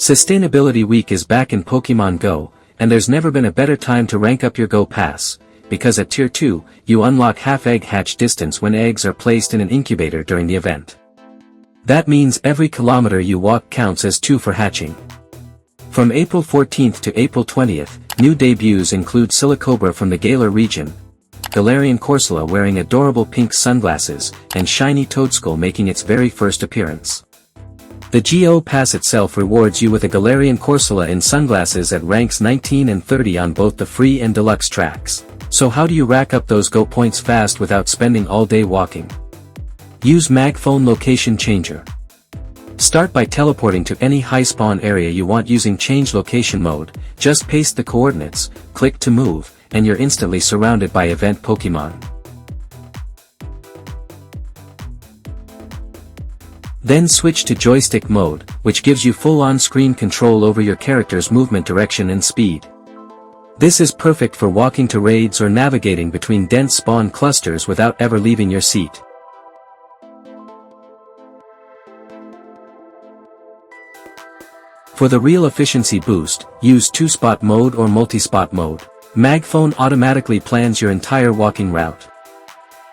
Sustainability Week is back in Pokémon Go, and there's never been a better time to rank up your Go Pass, because at Tier 2, you unlock half egg hatch distance when eggs are placed in an incubator during the event. That means every kilometer you walk counts as 2 for hatching. From April 14th to April 20th, new debuts include Silicobra from the Galar region, Galarian Corsola wearing adorable pink sunglasses, and Shiny Toadskull making its very first appearance. The Go Pass itself rewards you with a Galarian Corsola in sunglasses at ranks 19 and 30 on both the free and deluxe tracks. So how do you rack up those Go points fast without spending all day walking? Use MagFone Location Changer. Start by teleporting to any high spawn area you want using Change Location mode, just paste the coordinates, click to move, and you're instantly surrounded by event Pokémon. Then switch to joystick mode, which gives you full on-screen control over your character's movement direction and speed. This is perfect for walking to raids or navigating between dense spawn clusters without ever leaving your seat. For the real efficiency boost, use 2-spot mode or multi-spot mode. MagFone automatically plans your entire walking route.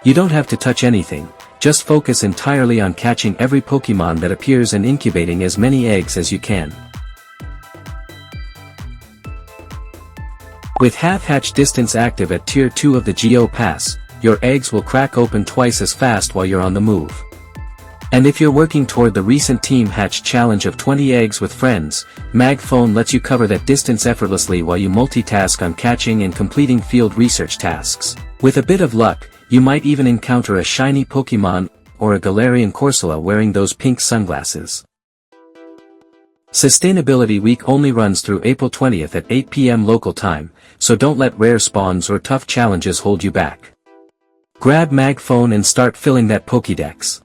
You don't have to touch anything. Just focus entirely on catching every Pokémon that appears and incubating as many eggs as you can. With half-hatch distance active at Tier 2 of the Go Pass, your eggs will crack open twice as fast while you're on the move. And if you're working toward the recent Team Hatch challenge of 20 eggs with friends, MagFone lets you cover that distance effortlessly while you multitask on catching and completing field research tasks. With a bit of luck, you might even encounter a shiny Pokémon or a Galarian Corsola wearing those pink sunglasses. Sustainability Week only runs through April 20th at 8 p.m. local time, so don't let rare spawns or tough challenges hold you back. Grab MagFone and start filling that Pokédex.